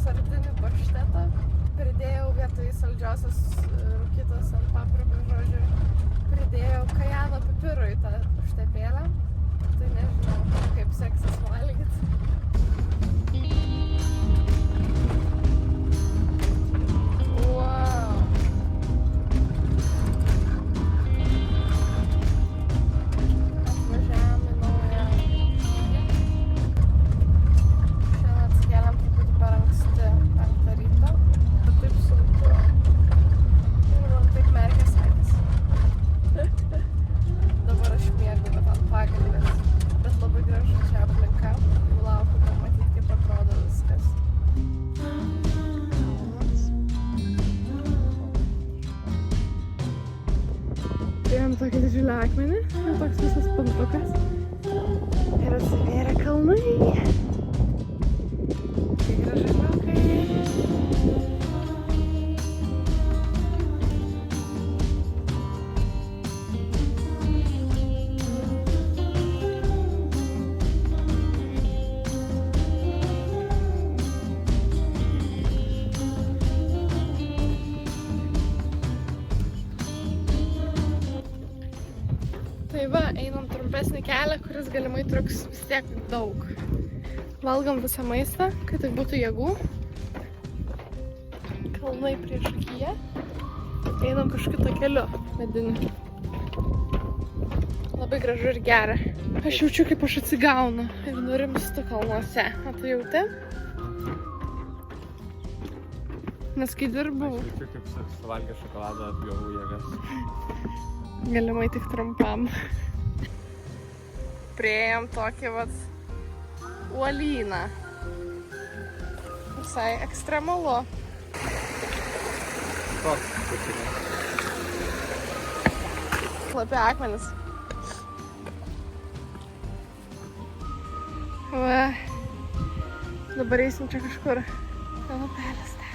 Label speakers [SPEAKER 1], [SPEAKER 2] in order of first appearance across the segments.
[SPEAKER 1] sardinių paštetą. Pridėjau vietoj saldžiosios rūkytos ant paprikos, žodžiu. Pridėjau kajano pipirų į tą užtepėlę. Tai nežinau, kaip seksis valgyt. Wow! Atvažiavam į naują žygį. Šiandien atsikėlėm truputį per anksti, 5 ryto. Bet taip sunku. Ir man taip merkės akys. Dabar aš miegu, bet ant pagalvės. Bet labai gražu čia aplinka. Jau laukiu pamatyti, kaip atrodo viskas. Turėjom tokį didžiulį akmenį, toks visas pantukas. Ir atsivėrė kalnai. Tai gražiai laukai. Tai va, einam trumpesnį kelią, kuris galimai truks vis tiek daug. Valgom visą maistą, kad tik būtų jėgų. Kalnai priešakyje. Einam kažkiu keliu mediniu. Labai gražu ir gera. Aš jaučiu, kaip aš atsigaunu ir nurimstu kalnuose. O tu jauti? Nes kai dirbau...
[SPEAKER 2] Aš jaučiu, kaip suvalgė šokoladą atgavau jėgas.
[SPEAKER 1] Galimai tik trumpam. Priėjom tokį vat uolyną. Visai ekstremalu.
[SPEAKER 2] Koks putinė?
[SPEAKER 1] Šlapi akmenis. Va. Dabar eisim čia kažkur. Ten upelis teka.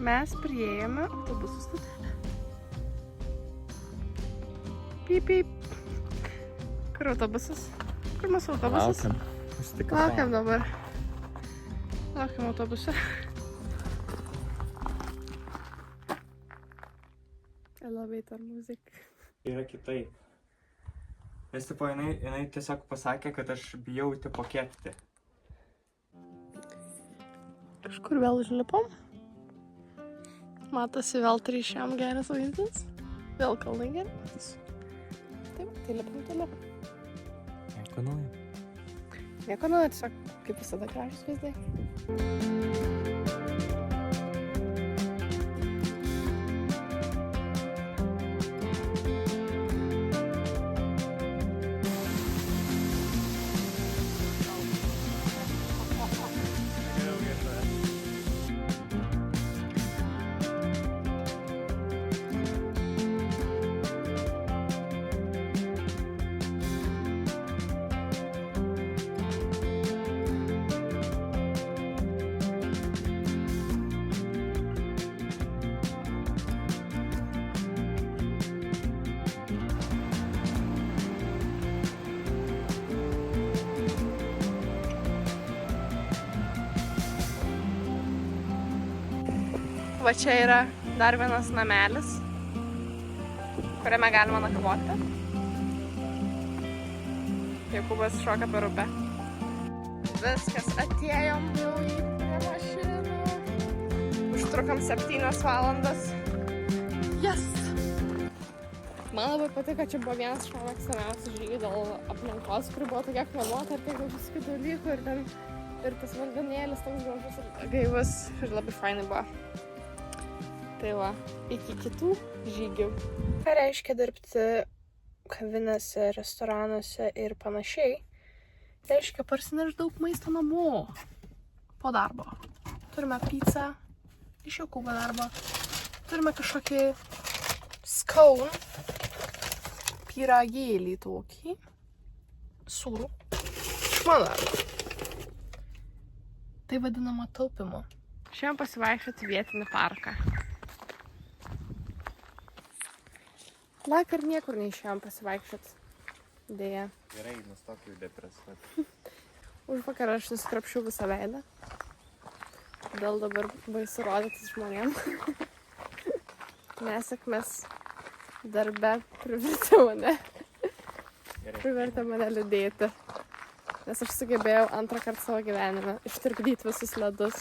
[SPEAKER 1] Mes priėjome autobusų stotelę. Pyp, pyp. Kur autobusas? Kur mūsų autobusas? Laukiam dabar. Laukiam autobusą. Elevator music.
[SPEAKER 2] Yra kitaip. Nes tipo, jinai tiesiog pasakė, kad aš bijau tipo kepti.
[SPEAKER 1] Kažkur vėl užlipom. Matosi vėl trišiam geras vaizdas. Vėl kalnai gerai matosi. Taip, tai lipam toliau.
[SPEAKER 2] Nieko naujo.
[SPEAKER 1] Nieko naujo, tiesiog kaip visada gražus vaizdai. Va čia yra dar vienas namelis, kuriame galima nakvoti. Jokūbas šoka per upę. Viskas, atėjom jau prie mašinų. Užtrukam 7 valandas. Yes! Man labai patiko, čia buvo vienas iš mano mėgstamiausių žygių dėl aplinkos, kuri buvo tokia akmenuota ir tiek daug visokių dalykų ir tas vandenėlis toks gražus ir gaivus ir labai fainai buvo. Tai va, iki kitų žygių. Ką reiškia dirbti kavinėse, restoranuose ir panašiai? Reiškia parsinešti daug maisto namo po darbo. Turime pizzą iš Jokūbo darbo. Turime kažkokį scone, pyragėlį tokį, sūrų iš mano darbo. Tai vadinama taupimu. Šiandien pasivaikščioti vietinį parką. Vakar niekur neišėjom pasivaikščiot. Deja.
[SPEAKER 2] Gerai, nustok jau depresuoti.
[SPEAKER 1] Už vakarą aš nuskrapšiau visą veidą. Todėl dabar baisu rodytis žmonėm. Nesėkmės darbe privertė mane liūdėti. Nes aš sugebėjau antrą kartą savo gyvenime ištirpdyti visus ledus.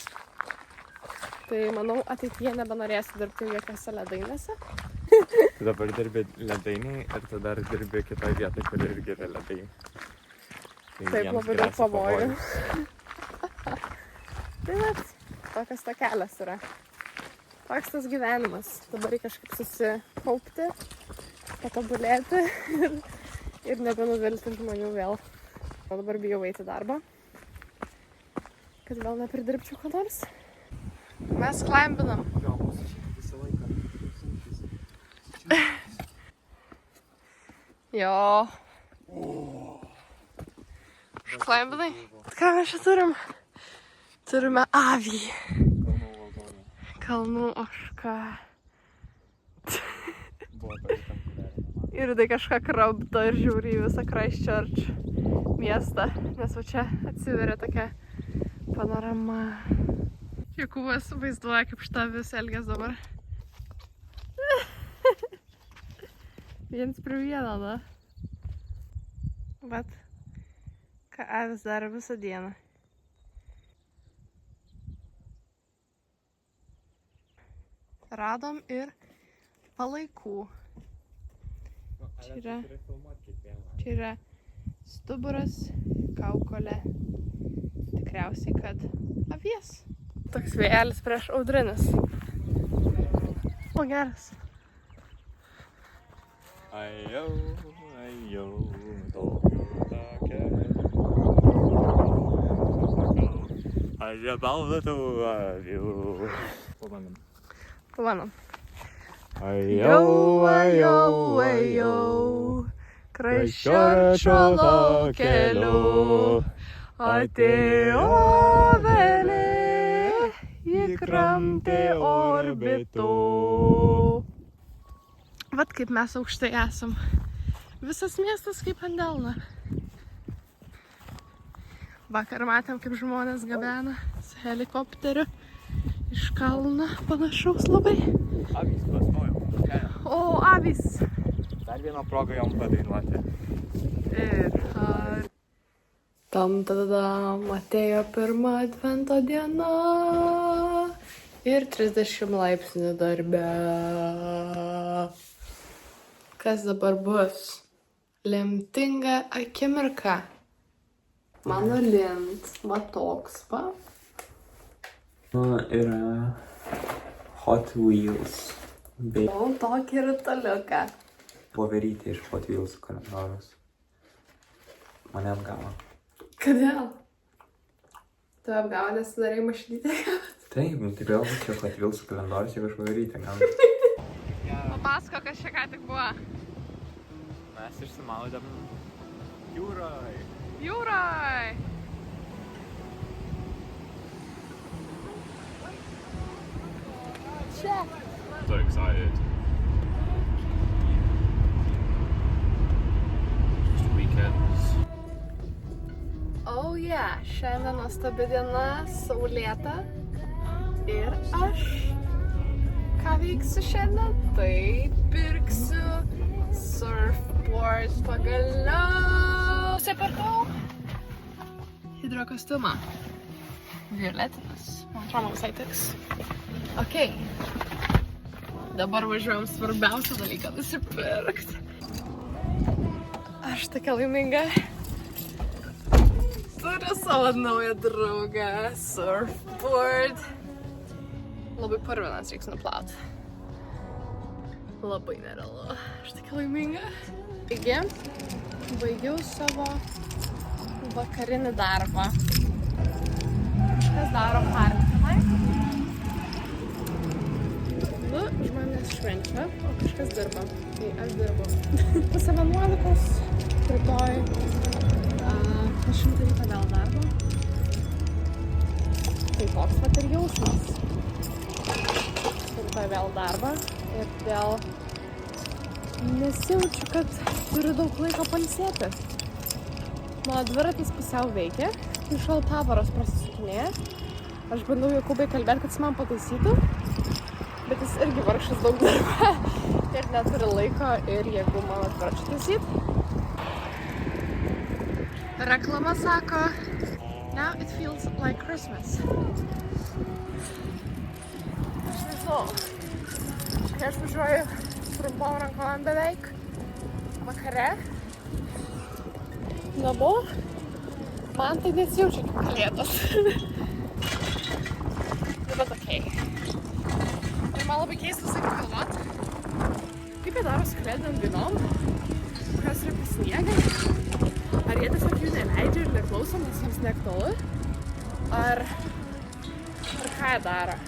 [SPEAKER 1] Tai manau, ateityje nebenorėsiu dirbti jokiose ledainėse.
[SPEAKER 2] Tu dabar dirbi ledainiai ir tu dar dirbi kitoje vietoje, kur irgi yra ledainiai.
[SPEAKER 1] Taip, labai daug pavojų. Tai vat, tokios takelės yra. Toks tas gyvenimas. Dabar reikia kažkaip susikaupti, patobulėti ir nebenuvilti žmonių vėl. O dabar bijau eiti į darbą, kad vėl nepridirbčiau ko nors. Mes klambinam.
[SPEAKER 2] Gal mūsų šiek visą laiką.
[SPEAKER 1] Jo. Užklambinai? Ką mes čia turim? Turime avį. Kalnų ožka. Ir tai kažką krapto ir žiūri į visą Christchurch miestą. Nes va čia atsiveria tokia panorama. Jokūbas vaizduoja, kaip šitą vis elgės dabar. Viens prie vieno, da. Bet ką avis daro visą dieną. Radom ir palaikų. Čia yra stuburas, kaukolė. Tikriausiai, kad avies. Toks vėjelis prieš audrinis. O geras.
[SPEAKER 2] Ajau, tokiu take. Aš baldą tų avių. Pabandom.
[SPEAKER 1] Pabandom.
[SPEAKER 2] Ajau,
[SPEAKER 1] Christchurcho lokeliu atėjo avelė, ji kramtė orbitų. Vat kaip mes aukštai esam. Visas miestas kaip ant delno. Vakar matėm, kaip žmonės gabena su helikopteriu iš kalno panašaus labai.
[SPEAKER 2] Avys plasnojom.
[SPEAKER 1] O, avys!
[SPEAKER 2] Dar vieną progą jom padainuoti.
[SPEAKER 1] Ir ar... Tam atėjo pirma advento diena ir 30 laipsnių darbe. Kas dabar bus? Lemtinga akimirka. Mano lint, va toks, va.
[SPEAKER 2] Yra Hot Wheels.
[SPEAKER 1] O, tokį rutaliuką.
[SPEAKER 2] Poverytė iš Hot Wheels kalendoriaus. Mane apgavo.
[SPEAKER 1] Kodėl? Tu apgavo, nes norėjai mašlytę.
[SPEAKER 2] Taip, tai vėl čia Hot Wheels kalendorius, jeigu aš poverytę gavau.
[SPEAKER 1] Papasako, kas čia ką tik buvo.
[SPEAKER 2] Mes išsimaudėm jūroj.
[SPEAKER 1] Jūroj! Čia.
[SPEAKER 2] So excited. Just weekends.
[SPEAKER 1] Oh yeah, šiandien nuostabi diena, saulėta. Ir aš ką veiksiu šiandien? Tai pirksiu surfboard pagaliau. Nusipirkau hidrokostiumą. Violetinis. Man atrodo, visai tiks. Ok. Dabar važiuojam svarbiausią dalyką nusipirkti. Aš tokia laiminga. Turiu savo naują draugą. Surfboard. Labai purvinas, reiks nuplaut. Labai nerealu. Aš tokia laiminga. Taigi, baigiau savo vakarinį darbą. Kažkas daro parkinai. Du žmonės švenčia, o kažkas dirba. Tai aš dirbu. Pusę 11, rytoj 10 ryto vėl darbo. Tai toks pat ir jausmas. Rytoj vėl darbą ir vėl nesijaučiu, kad turiu daug laiko pailsėti. Mano dviratis pusiau veikia, iš Altavaros prasisukinėja. Aš bandau Jokūbai kalbėti, kad jis man pataisytų, bet jis irgi vargšas daug dirba ir neturi laiko ir jeigu mano dviračių taisyti. Reklama sako, now it feels like Christmas. Aš nežinau, kai aš važiuoju trumpom rankom beveik vakare namo, man tai nesijaučia kaip kalėdos. Bet okei. Ir man labai keista sakyti galvot, kaip jie daro su kalėdinėm dainom, kurios yra pasniegę. Ar jie tiesiog jų neleidžia ir neklauso, nes jiems neaktualu? Ar ką jie daro?